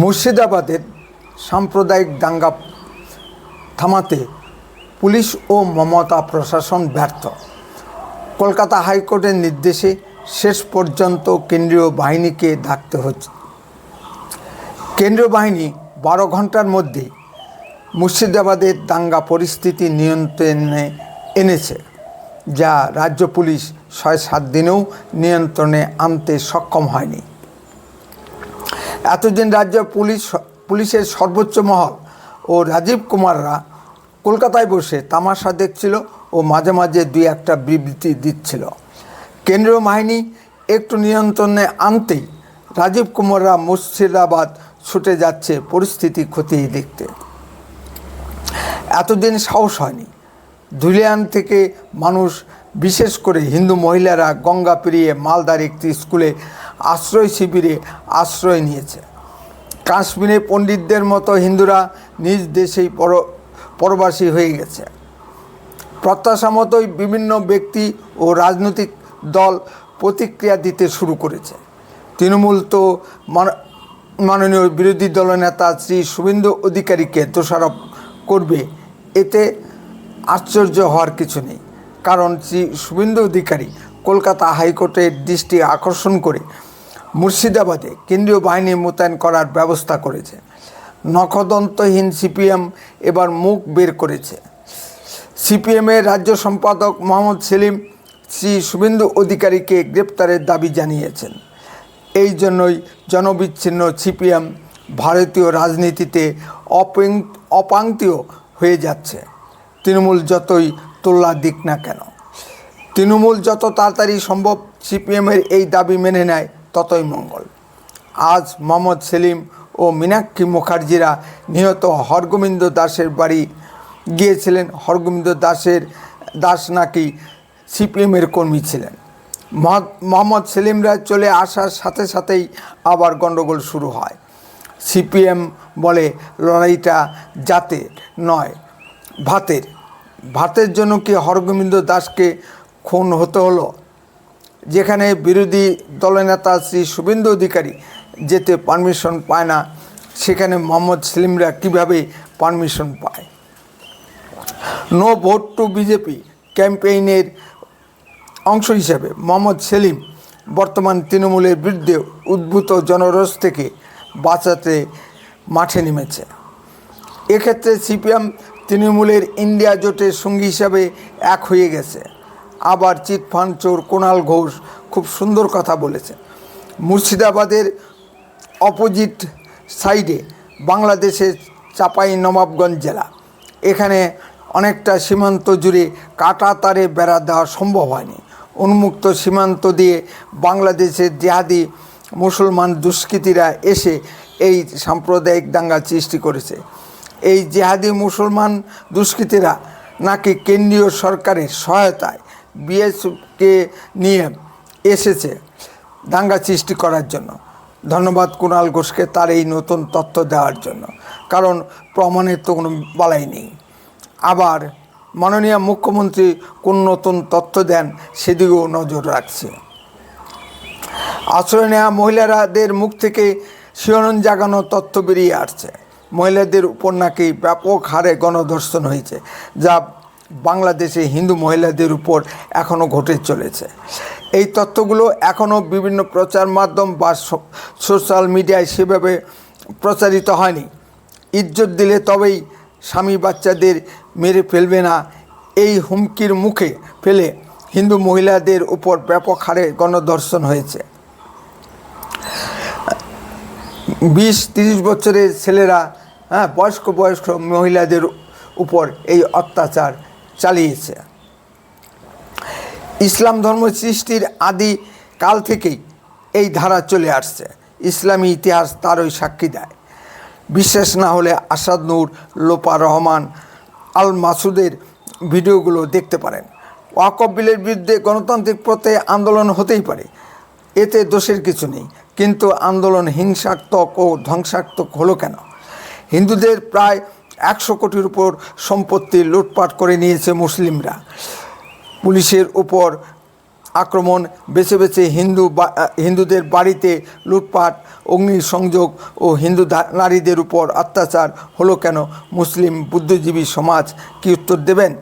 মুর্শিদাবাদের সাম্প্রদায়িক দাঙ্গা থামাতে পুলিশ ও মমতা প্রশাসন ব্যর্থ। কলকাতা হাইকোর্টের নির্দেশে শেষ পর্যন্ত কেন্দ্রীয় বাহিনীকে ডাকতে হচ্ছে। কেন্দ্রীয় বাহিনী 12 ঘন্টার মধ্যে মুর্শিদাবাদের দাঙ্গা পরিস্থিতি নিয়ন্ত্রণে এনেছে, যা রাজ্য পুলিশ 6-7 দিনেও নিয়ন্ত্রণে আনতে সক্ষম হয়নি। এতদিন রাজ্য পুলিশের সর্বোচ্চ মহল ও রাজীব কুমাররা কলকাতায় বসে তামাশা দেখছিল ও মাঝে মাঝে 2-1টা বিবৃতি দিচ্ছিল। কেন্দ্রীয় বাহিনী একটু নিয়ন্ত্রণে আনতেই রাজীব কুমাররা মুর্শিদাবাদ ছুটে যাচ্ছে পরিস্থিতি খতিয়ে দেখতে। এতদিন সাহস হয়নি। ধুলিয়ান থেকে মানুষ, বিশেষ করে হিন্দু মহিলারা গঙ্গা পেরিয়ে মালদার একটি স্কুলে আশ্রয় শিবিরে আশ্রয় নিয়েছে। কাশ্মীরে পণ্ডিতদের মতো হিন্দুরা নিজ দেশেই পরবাসী হয়ে গেছে। প্রত্যাশা মতোই বিভিন্ন ব্যক্তি ও রাজনৈতিক দল প্রতিক্রিয়া দিতে শুরু করেছে। তৃণমূল তো মাননীয় বিরোধী দলনেতা শ্রী শুভেন্দু অধিকারীকে দোষারোপ করবে, এতে আশ্চর্য হওয়ার কিছু নেই। কারণ শ্রী শুভেন্দু অধিকারী কলকাতা হাইকোর্টের দৃষ্টি আকর্ষণ করে মুর্শিদাবাদে কেন্দ্রীয় বাহিনী মোতায়েন করার ব্যবস্থা করেছে। নখদন্তহীন সিপিএম এবার মুখ বের করেছে। সিপিএমের রাজ্য সম্পাদক মোহাম্মদ সেলিম শ্রী শুভেন্দু অধিকারীকে গ্রেপ্তারের দাবি জানিয়েছেন। এই জন্যই জনবিচ্ছিন্ন সিপিএম ভারতীয় রাজনীতিতে অপাঙ্ক্তীয় হয়ে যাচ্ছে। তৃণমূল যতই তোল্লা দিক না কেন, তৃণমূল যত তাড়াতাড়ি সম্ভব সিপিএমের এই দাবি মেনে নেয় ততই মঙ্গল। আজ মোহাম্মদ সেলিম ও মীনাক্ষী মুখার্জিরা নিহত হরগোবিন্দ দাসের বাড়ি গিয়েছিলেন। হরগোবিন্দ দাস নাকি সিপিএমের কর্মী ছিলেন। মোহাম্মদ সেলিমরা চলে আসার সাথে সাথেই আবার গণ্ডগোল শুরু হয়। সিপিএম বলে লড়াইটা জাতের নয়, ভাতের জন্য কি হরগোবিন্দ দাসকে খুন হতে হলো? যেখানে বিরোধী দলনেতা শ্রী শুভেন্দু অধিকারী যেতে পারমিশন পায় না, সেখানে মোহাম্মদ সেলিমরা কীভাবে পারমিশন পায়? নো ভোট টু বিজেপি ক্যাম্পেইনের অংশ হিসেবে মোহাম্মদ সেলিম বর্তমান তৃণমূলের বিরুদ্ধে উদ্ভূত জনরোষ থেকে বাঁচাতে মাঠে নেমেছে। এক্ষেত্রে সিপিএম তৃণমূলের ইন্ডিয়া জোটের সঙ্গী হিসাবে এক হয়ে গেছে। আবার চিটফান্ড চোর কুণাল ঘোষ খুব সুন্দর কথা বলেছে। মুর্শিদাবাদের অপোজিট সাইডে বাংলাদেশের চাঁপাইনবাবগঞ্জ জেলা, এখানে অনেকটা সীমান্ত জুড়ে কাঁটা তারে বেড়া দেওয়া সম্ভব হয়নি। উন্মুক্ত সীমান্ত দিয়ে বাংলাদেশের জিহাদি মুসলমান দুষ্কৃতীরা এসে এই সাম্প্রদায়িক দাঙ্গা সৃষ্টি করেছে। এই জিহাদি মুসলমান দুষ্কৃতীরা নাকি কেন্দ্রীয় সরকারের সহায়তায় বিএসএফকে নিয়ে এসেছে দাঙ্গা সৃষ্টি করার জন্য। ধন্যবাদ কুণাল ঘোষকে তার এই নতুন তথ্য দেওয়ার জন্য, কারণ প্রমাণের তো কোনো বালাই নেই। আবার মাননীয় মুখ্যমন্ত্রী কোন নতুন তথ্য দেন সেদিকেও নজর রাখছে। আশ্রয় নেওয়া মহিলাদের মুখ থেকে শিহরণ জাগানো তথ্য বেরিয়ে আসছে। মহিলাদের উপর নাকি ব্যাপক হারে গণধর্ষণ হয়েছে, যা বাংলাদেশে হিন্দু মহিলাদের উপর এখনও ঘটে চলেছে। এই তথ্যগুলো এখনও বিভিন্ন প্রচার মাধ্যম বা সোশ্যাল মিডিয়ায় সেভাবে প্রচারিত হয়নি। ইজ্জত দিলে তবেই স্বামী বাচ্চাদের মেরে ফেলবে না, এই হুমকির মুখে ফেলে হিন্দু মহিলাদের উপর ব্যাপক হারে গণধর্ষণ হয়েছে। 20-30 বছরের ছেলেরা বয়স্ক মহিলাদের উপর এই অত্যাচার চালিয়েছে। ইসলাম ধর্ম সৃষ্টির আদি কাল থেকেই এই ধারা চলে আসছে। ইসলামী ইতিহাস তারই সাক্ষী দেয়। বিশ্বাস না হলে আসাদ নূর, লোপা রহমান, আল মাসুদের ভিডিওগুলো দেখতে পারেন। ওয়াকফ বিলের বিরুদ্ধে গণতান্ত্রিক পথে আন্দোলন হতেই পারে, এতে দোষের কিছু নেই, কিন্তু আন্দোলন হিংসাত্মক ও ধ্বংসাত্মক হলো কেন? হিন্দুদের প্রায় 100 কোটির উপর সম্পত্তি লুটপাট করে নিয়েছে মুসলিমরা। পুলিশের উপর আক্রমণ, বেছে বেছে হিন্দুদের বাড়িতে লুটপাট, অগ্নিসংযোগ ও হিন্দু নারীদের উপর অত্যাচার হলো কেন? মুসলিম বুদ্ধিজীবী সমাজ কি উত্তর দেবেন?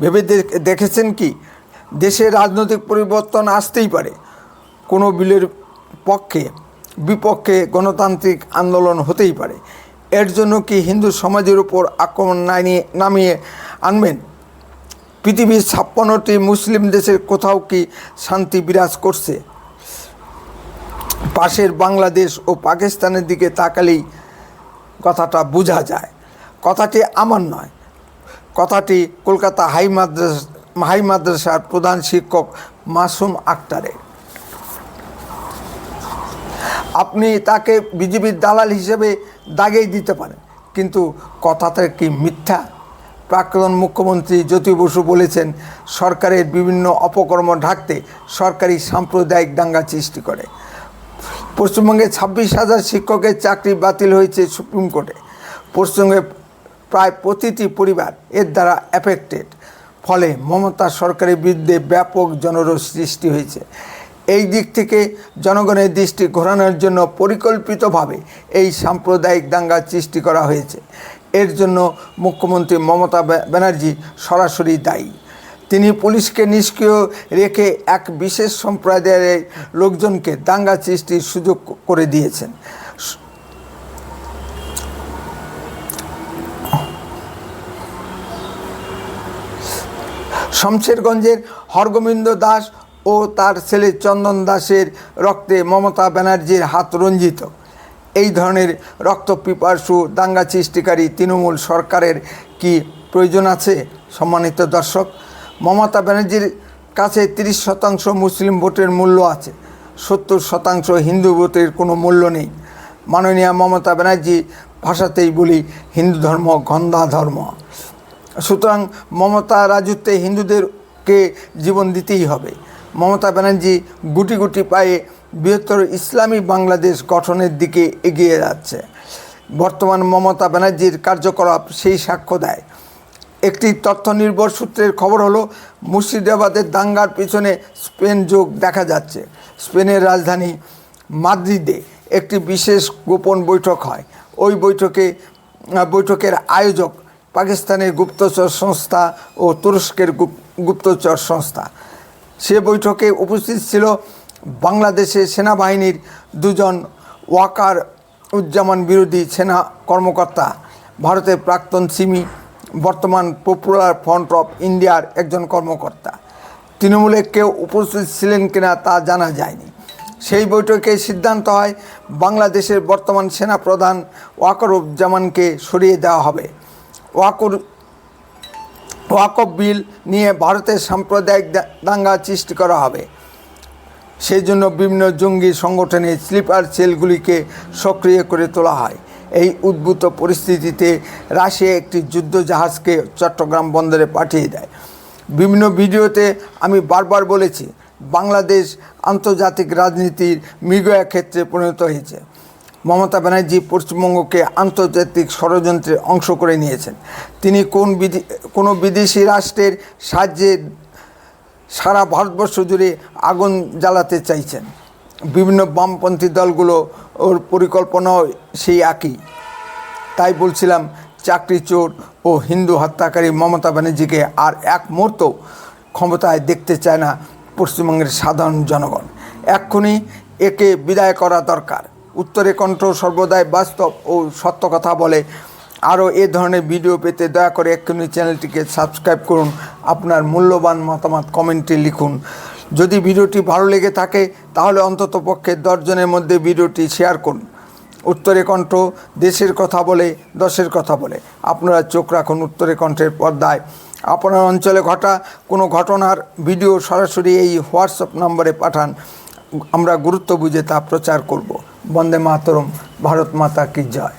ভেবে দেখেছেন কি দেশে রাজনৈতিক পরিবর্তন আসতেই পারে? কোনো বিলের পক্ষে বিপক্ষে গণতান্ত্রিক আন্দোলন হতেই পারে। এর জন্য কি হিন্দু সমাজের উপর আক্রমণ নামিয়ে আনবেন? পৃথিবীর 56টি মুসলিম দেশের কোথাও কি শান্তি বিরাজ করছে? পাশের বাংলাদেশ ও পাকিস্তানের দিকে তাকালেই কথাটা বোঝা যায়। কথাটি আমার নয়, কথাটি কলকাতা হাই মাদ্রাসার প্রধান শিক্ষক মাসুম আক্তারের। আপনি তাকে বিজেপির দালাল হিসেবে দাগিয়ে দিতে পারেন, কিন্তু কথাটা কি মিথ্যা? প্রাক্তন মুখ্যমন্ত্রী জ্যোতি বসু বলেছেন, সরকারের বিভিন্ন অপকর্ম ঢাকতে সরকারি সাম্প্রদায়িক দাঙ্গা সৃষ্টি করে। পশ্চিমবঙ্গে 26,000 শিক্ষকের চাকরি বাতিল হয়েছে সুপ্রিম কোর্টে। পশ্চিমবঙ্গে প্রায় প্রতিটি পরিবার এর দ্বারা অ্যাফেক্টেড। ফলে মমতা সরকারের বিরুদ্ধে ব্যাপক জনরোষ সৃষ্টি হয়েছে। এই দিক থেকে জনগণের দৃষ্টি ঘোরানোর জন্য পরিকল্পিতভাবে এই সাম্প্রদায়িক দাঙ্গা সৃষ্টি করা হয়েছে। এর জন্য মুখ্যমন্ত্রী মমতা ব্যানার্জি সরাসরি দায়ী। তিনি পুলিশকে নিষ্ক্রিয় রেখে এক বিশেষ সম্প্রদায়ের লোকজনকে দাঙ্গা সৃষ্টির সুযোগ করে দিয়েছেন। শমশেরগঞ্জের হরগোবিন্দ দাস ও তার ছেলে চন্দন দাসের রক্তে মমতা ব্যানার্জির হাত রঞ্জিত। এই ধরনের রক্তপিপাসু দাঙ্গা সৃষ্টিকারী তৃণমূল সরকারের কি প্রয়োজন আছে? সম্মানিত দর্শক, মমতা ব্যানার্জির কাছে 30% মুসলিম ভোটের মূল্য আছে, 70% হিন্দু ভোটের কোনো মূল্য নেই। মাননীয় মমতা ব্যানার্জি ভাষাতেই বলি, হিন্দু ধর্ম গন্ধা ধর্ম। সুতরাং মমতা রাজত্বে হিন্দুদেরকে জীবন দিতেই হবে। মমতা ব্যানার্জি গুটি গুটি পায়ে বৃহত্তর ইসলামী বাংলাদেশ গঠনের দিকে এগিয়ে যাচ্ছে। বর্তমান মমতা ব্যানার্জির কার্যকলাপ সেই সাক্ষ্য দেয়। একটি তথ্য নির্ভর সূত্রের খবর হলো, মুর্শিদাবাদের দাঙ্গার পিছনে স্পেন যোগ দেখা যাচ্ছে। স্পেনের রাজধানী মাদ্রিদে একটি বিশেষ গোপন বৈঠক হয়। ওই বৈঠকের আয়োজক পাকিস্তানের গুপ্তচর সংস্থা ও তুরস্কের গুপ্তচর সংস্থা। সে বৈঠকে উপস্থিত ছিল বাংলাদেশের সেনাবাহিনীর 2 জন ওয়াকার উজ্জামান বিরোধী সেনা কর্মকর্তা, ভারতের প্রাক্তন সিমি বর্তমান পপুলার ফ্রন্ট অফ ইন্ডিয়ার একজন কর্মকর্তা। তৃণমূলে কেউ উপস্থিত ছিলেন কিনা তা জানা যায়নি। সেই বৈঠকে সিদ্ধান্ত হয় বাংলাদেশের বর্তমান সেনাপ্রধান ওয়াকারুজ্জামানকে সরিয়ে দেওয়া হবে। ওয়াকফ বিল নিয়ে ভারতের সাম্প্রদায়িক দাঙ্গা সৃষ্টি করা হবে। সেই জন্য বিভিন্ন জঙ্গি সংগঠনের স্লিপার সেলগুলিকে সক্রিয় করে তোলা হয়। এই উদ্ভূত পরিস্থিতিতে রাশিয়া একটি যুদ্ধ জাহাজকে চট্টগ্রাম বন্দরে পাঠিয়ে দেয়। বিভিন্ন ভিডিওতে আমি বারবার বলেছি, বাংলাদেশ আন্তর্জাতিক রাজনীতির মৃগয়া ক্ষেত্রে পরিণত হয়েছে। মমতা ব্যানার্জি পশ্চিমবঙ্গকে আন্তর্জাতিক ষড়যন্ত্রের অংশ করে নিয়েছেন। তিনি কোনো বিদেশি রাষ্ট্রের সাহায্যে সারা ভারতবর্ষ জুড়ে আগুন জ্বালাতে চাইছেন। বিভিন্ন বামপন্থী দলগুলো ওর পরিকল্পনাও সেই একই। তাই বলছিলাম, চাকরি চোর ও হিন্দু হত্যাকারী মমতা ব্যানার্জিকে আর এক মুহূর্ত ক্ষমতায় দেখতে চায় না পশ্চিমবঙ্গের সাধারণ জনগণ। এক্ষুনি একে বিদায় করা দরকার। উত্তরে কণ্ঠ সর্বদাই বাস্তব ও সত্য কথা বলে। আরও এ ধরনের ভিডিও পেতে দয়া করে এক্ষুনি চ্যানেলটিকে সাবস্ক্রাইব করুন। আপনার মূল্যবান মতামত কমেন্টে লিখুন। যদি ভিডিওটি ভালো লেগে থাকে তাহলে অন্ততপক্ষে 10 জনের মধ্যে ভিডিওটি শেয়ার করুন। উত্তরে কণ্ঠ দেশের কথা বলে, দশের কথা বলে। আপনারা চোখ রাখুন উত্তরে কণ্ঠের পর্দায়। আপনার অঞ্চলে ঘটা কোনো ঘটনার ভিডিও সরাসরি এই হোয়াটসঅ্যাপ নম্বরে পাঠান। আমরা গুরুত্ব বুঝে তা প্রচার করব। বন্দে মাতরম। ভারত মাতা কি জয়।